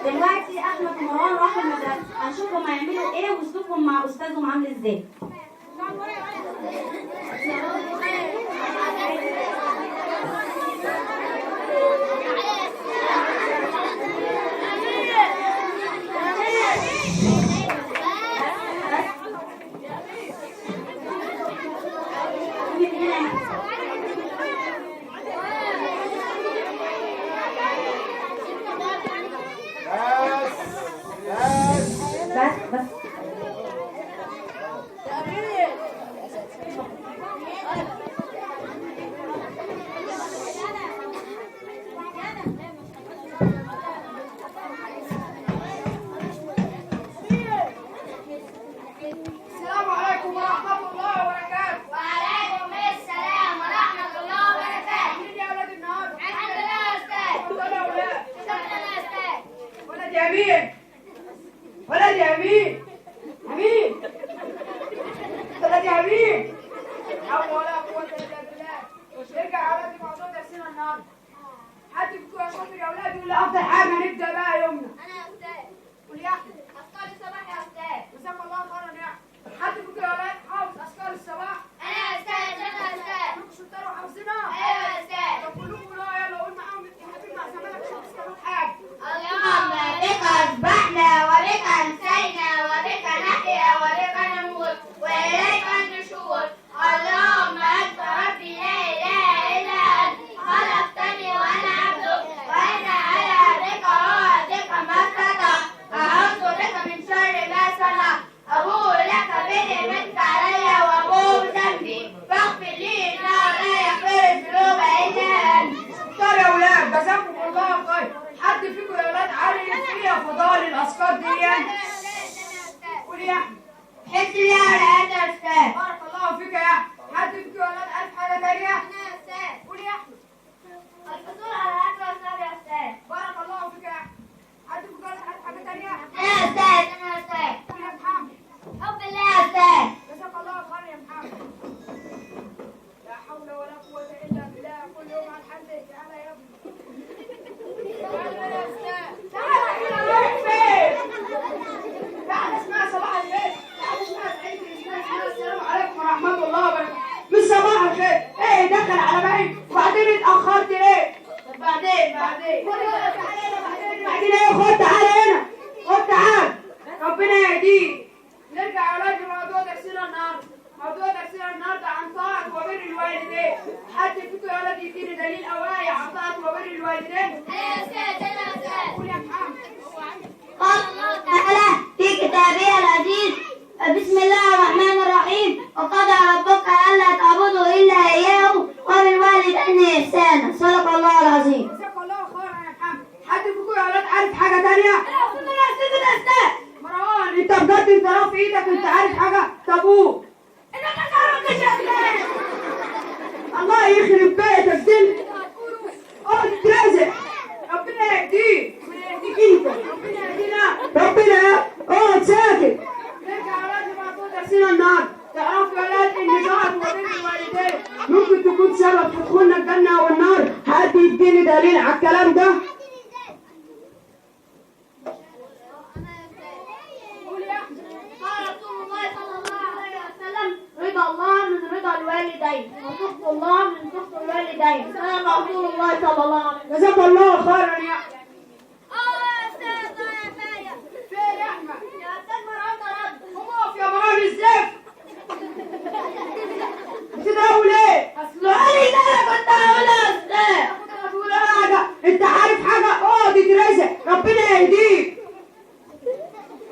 دلوقتي احمد ومروان راحوا المدرسة. هشوفهم هيعملوا ايه واسلوبهم مع استاذهم عامل ازاي. بس السلام عليكم ورحمة الله وبركاته. وعليكم السلام ورحمة الله وبركاته. مين يا ولاد النهارده؟ الحمد لله يا أستاذ. اتفضلوا يا ولاد. شكرا يا أستاذ. ولد يا أمين. ولد يا أمين. أمين. ولد يا أمين. لا حول ولا قوة إلا بالله. نرجع على موضوع درسنا النهارده. حد فيكم يا شاطر يا ولاد يقول لي أفضل حاجة نبدأ بقى يومنا. أنا يا أستاذ. قول يا أحمد. أذكار الصباح يا أستاذ. جزاك الله خيرا يا أحمد. حد فيكم يا ولاد حافظ أذكار الصباح؟ أنا يا أستاذ. أنا يا أستاذ. كلكم شطار وحافظينها؟ أيوة يا أستاذ. طب كلكم قولوا يلا قول معاهم يا حبيبي مع زمانك عشان تستفاد حاجة. اللهم بك أصبحنا وبك أمسينا وبك نحيا وبك نموت وإليك النشور. اللهم أنت ربي لا إله إلا أنت خلقتني وأنا عبدك وأنا على عهدك ووعدك ما استطعت. أعوذ بك من شر ما صنعت. أبوء لك بنعمتك علي وأبوء بذنبي فاغفر لي إنه لا يغفر الذنوب إلا أنت. شطار يا ولاد جزاكم الله خير. حد فيكم يا ولاد عارف فيها فضائل الأذكار دي؟ قول يا أحمد. حس لي على أنت يا أستاذ. بارك الله فيك يا أحمد. حد فيكم يا ولاد عارف حاجة تانية؟ أنا يا أستاذ. قول يا أحمد. الحصول على أكل والشرب يا أستاذ. بارك الله فيك يا أحمد. حد فيكم يا ولاد عارف حاجة تانية؟ أنا يا أستاذ. أنا يا أستاذ. قول يا محمد. حب الله يا أستاذ. جزاك الله خير يا محمد. لا حول ولا قوة إلا بالله. كل يوم على الحل تعالى يا ابني. تعالى يا أستاذ. تعالى هنا رايح فين؟ تعالى اسمها صباح الخير. تعالى اسمها سعيد الإسلام. السلام عليكم ورحمة الله وبركاته. مش صباح الخير. إيه دخل على بالي وبعدين اتأخرت ليه؟ طب بعدين إيه؟ خد تعالى هنا. خد تعالى. ربنا يهديك. نرجع يا ولاد لموضوع درسنا النهارده. موضوع درسنا النهارده عن طاعة وبر الوالدين. حد فيكم يا ولاد يديني دليل أو آية عن طاعة وبر الوالدين؟ أنا يا أستاذ. أنا يا أستاذ. قول يا محمد. قال الله تعالى في كتابه العزيز: بسم الله الرحمن الرحيم، وقضى ربك ألا تعبدوا إلا إياه وبالوالدين إحسانا. صدق الله العظيم. جزاك الله خيرا يا محمد. حد فيكم يا ولاد عارف حاجة تانية؟ مروان أنت بجد أنت رافع إيدك أنت عارف حاجة؟ طب قول. الله يخرب بيتك دي. اقعد ترازق. ربنا يهديك. ربنا يهديك انت. ربنا يهدينا. ربنا اقعد ساكت. نرجع يا ولاد لموضوع درسنا النهارده. تعرفوا يا ولاد ان طاعة وبر الوالدين ممكن تكون سبب في دخولنا الجنة او النار. حد يديني دليل على الكلام ده؟ قول يا احمد. قال رسول الله صلى الله عليه وسلم: رضا الله من رضا الوالدين وسخط الله من سخط الوالدين. صدق رسول الله صلى الله عليه وسلم. جزاك الله خيرا يا احمد. يا أستاذ. يا فايا. فين يا احمد؟ يا أستاذ مروان ضربني. قوم اقف يا مروان الزفت. بتضربوا ليه؟ أصل قالي ده أنا كنت هقولها يا أستاذ. كنت هتقول حاجة. انت عارف حاجة؟ اقعد اترزق. ربنا يهديك.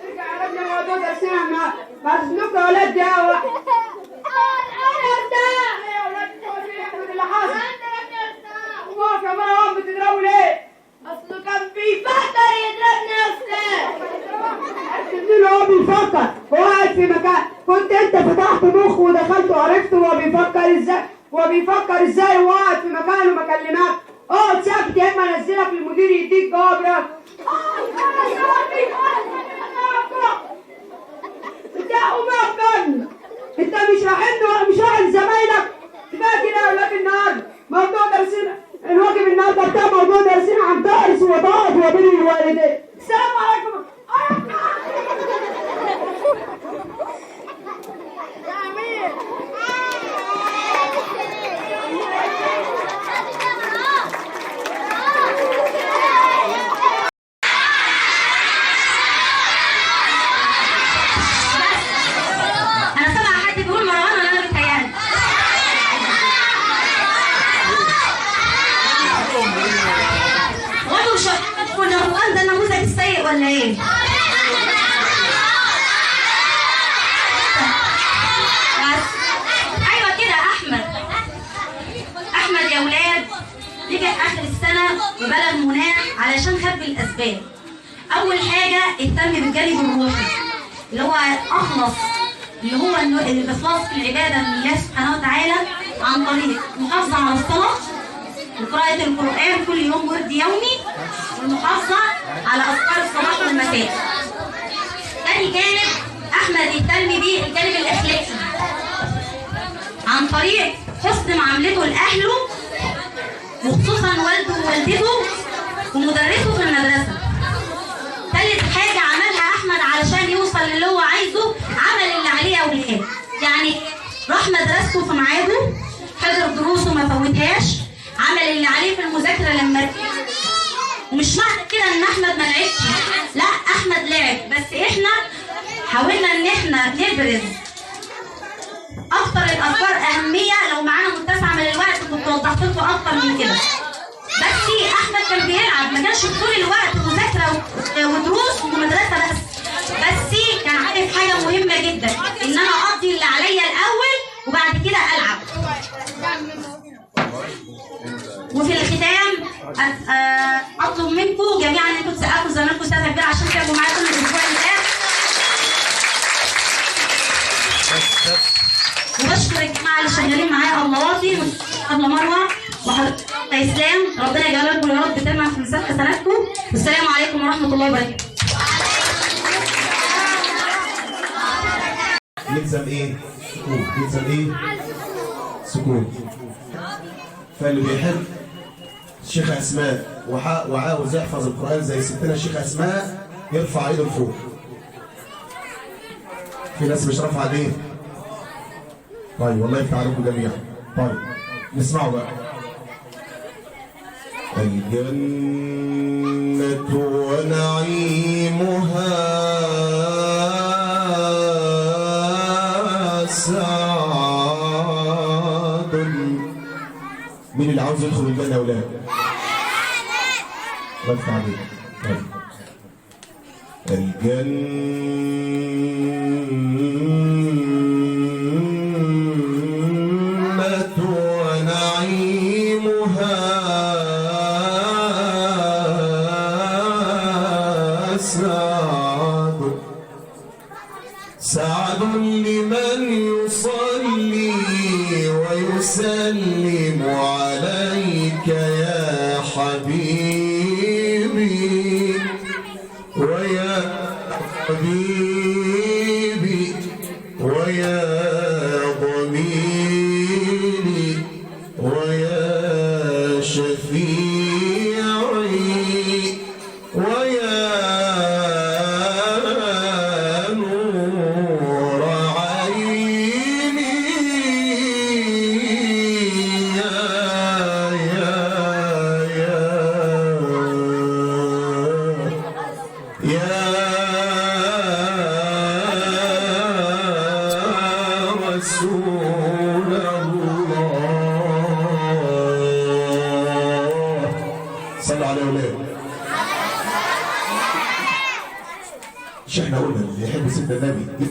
ارجع يا ولاد لموضوع درسنا النهارده. بعد اذنكم يا ولاد دقيقة واحدة. ايه يا ولاد بتقعدوا ليه يا احمد اللي حصل؟ أنت ربي يا أستاذ. قوم اقف يا مروان بتضربوا ليه؟ أصله كان بيفكر يضربني يا أستاذ. اللي هو بيفكر هو قاعد في مكان. كنت انت فتحت مخه ودخلت وعرفت هو بيفكر ازاي. هو بيفكر ازاي وهو قاعد في مكانه ما كلمك. اقعد ساكت يا اما انزلك للمدير يديك جواب يا انت قوم اقف. انت مش رايح لزمايلك. كفايه كده يا ولاد النهارده. موضوع درسنا الواجب النهارده بتاع موضوع درسنا عن طاعة وبر الوالدين. السلام عليكم. ولا ايه؟ ايوه كده احمد يا ولاد رجع اخر السنه وبلغ مناه علشان خد الاسباب. اول حاجه اهتم بالجانب الروحي اللي هو اخلص، اللي هو الاخلاص في العباده لله سبحانه وتعالى عن طريق المحافظه على الصلاه وقراءه القران كل يوم ورد يومي، والمحافظه على اذكار الصباح والمساء. تاني جانب احمد يهتم بيه الجانب الاخلاقي عن طريق حسن معاملته لاهله وخصوصا والده ووالدته ومدرسه في المدرسه. ثالث حاجه عملها احمد علشان يوصل للي هو عايزه، عمل اللي عليه اولاد، يعني راح مدرسته في ميعاده، حضر دروسه ما فوتهاش، عمل اللي عليه في المذاكره لما ومش معنى كده ان احمد ما لعبش، لا احمد لعب، بس احنا حاولنا ان احنا نبرز اكتر الافكار اهميه. لو معانا متسع من الوقت كنت وضحت لكم اكتر من كده، بس احمد كان بيلعب، ما كانش طول الوقت مذاكره ودروس ومدرسه بس كان عارف حاجه مهمه جدا، ان انا اقضي اللي عليا الاول وبعد كده العب. وفي الختام اطلب منكم جميعا ان انتم تسقفوا زمانكم سقفه كبيره عشان تعبوا معايا كل الاسبوع اللي فات. وبشكر الجماعه اللي شغالين معايا، اللواطي وابله مروه وحضرتك اسلام، ربنا يجعلكم يا رب تجمع في ميزان حسناتكم، والسلام عليكم ورحمه الله وبركاته. يلزم ايه؟ سكوت. يلزم ايه؟ سكوت. فاللي بيحب الشيخ اسماء وعاوز يحفظ القران زي ستنا الشيخ اسماء يرفع ايده لفوق. في ناس مش رافعه ايديه. طيب والله يفتح عليكم جميعا. طيب نسمعوا بقى. الجنة ونعيمها سعاد. مين اللي عاوز يدخل الجنة يا ولاد؟ الله يفتح عليك. طيب. سعد لمن يصلي ويسلم عليك يا حبيبي ويا حبيبي ويا ضميري ويا شفيعي ويا صلوا على أولاد. مش احنا قلنا اللي يحب سيدنا النبي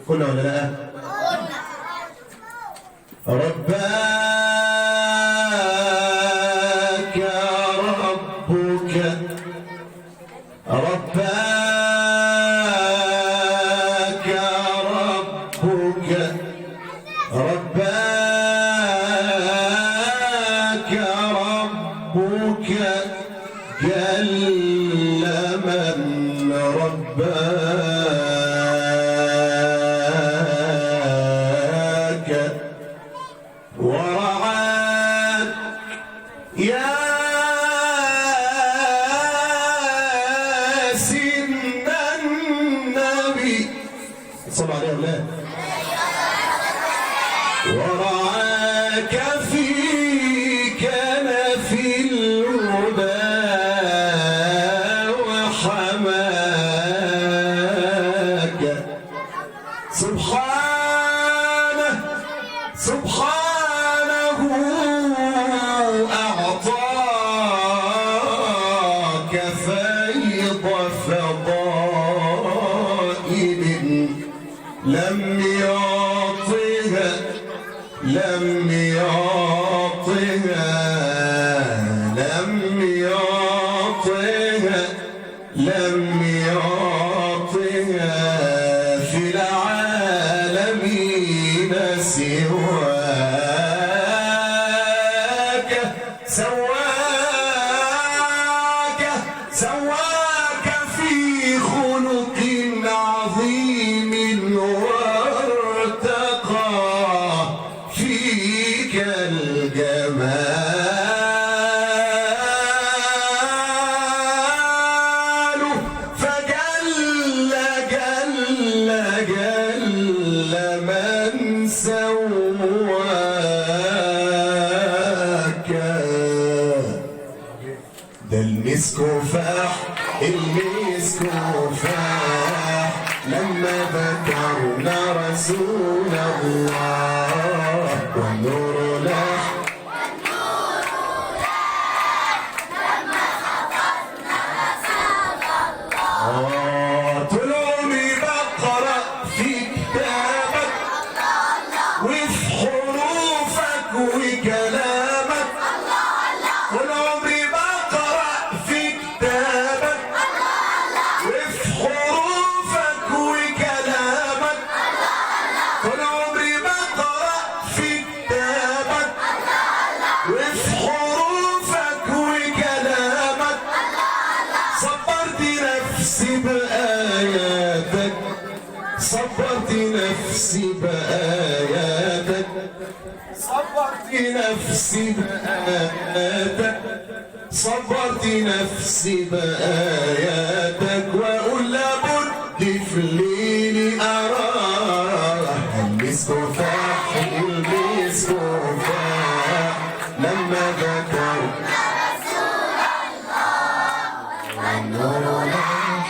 قلنا ولا لا؟ رباك ربك رباك ربك رباك ربك جل من رباك ورعاك يا سيدنا النبي صلوا عليه يا اولاد. ورعاك في كنف الهدى وحماك سبحانه سبحانه أعطاك فيضا لم يعطها لم يعطها لم يعطها لم يعطها في العالمين سواك سواك في خلق عظيم وارتقى فيك الجمال فجل جل من سواك ده المسك فاح المسك فاح لما ذكرنا رسول الله والنور لاح لما خطفنا رسول الله طول عمري بقرأ في كتابك وفي حروفك وكلامك طول عمري بقرأ في كتابك وفي حروفك وكلامك طول عمري بقرأ في كتابك وفي حروفك وكلامك صبرت نفسي بآياتك صبرت نفسي بآياتك صبرت نفسي بآياتك صبرت نفسي بآياتك وأقول لابد في الليل أراه المسك فاح المسك فاح لما ذكرنا رسول الله والنور لاح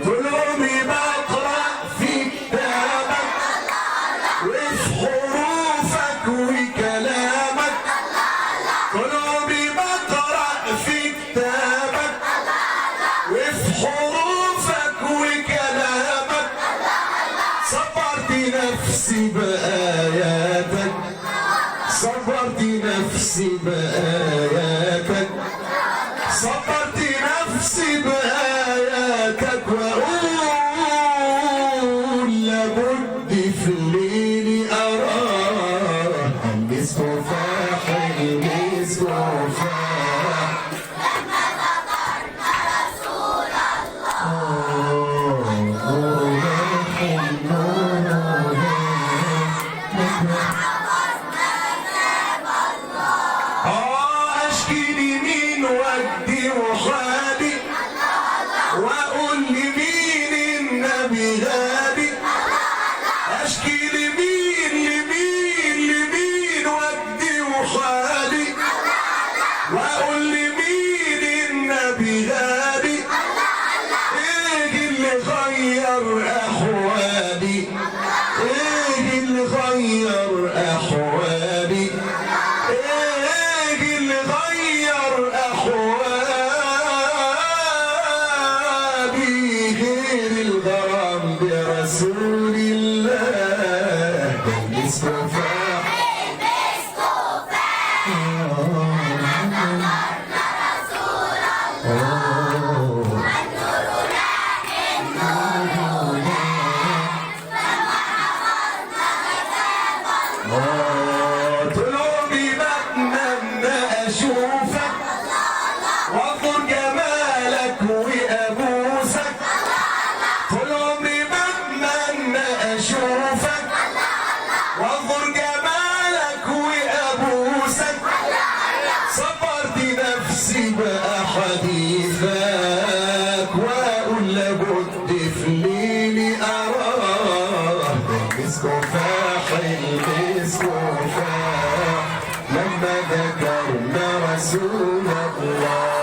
طول عمري بقرأ في كتابك وفي حروفك وكلامك طول عمري بقرأ في كتابك وفي حروفك وكلامك صبرت نفسي بآياتك صبرت نفسي بآياتك صبرت نفسي بآياتك وأقول لابد في الليل أراه المسك فاح المسك فاح لما ذكرنا رسول أشكي لمين ودي وحالي وأقول لمين النبي غالي أشكي لمين ودي وحالي وأقول لمين النبي غالي إيه اللي غير أحوالي إيه اللي غير أحوالي إيه اللي غير أحوالي غير الغرام برسول الله المسك فاح طول عمري بتمنى أشوفك وأنظر جمالك وأبوسك طول عمري بتمنى أشوفك وأنظر جمالك وأبوسك صبرت نفسي بأحاديثك وأقول لابد في ليلي أراه المسك فاح المسك فاح لما ذكرنا رسول الله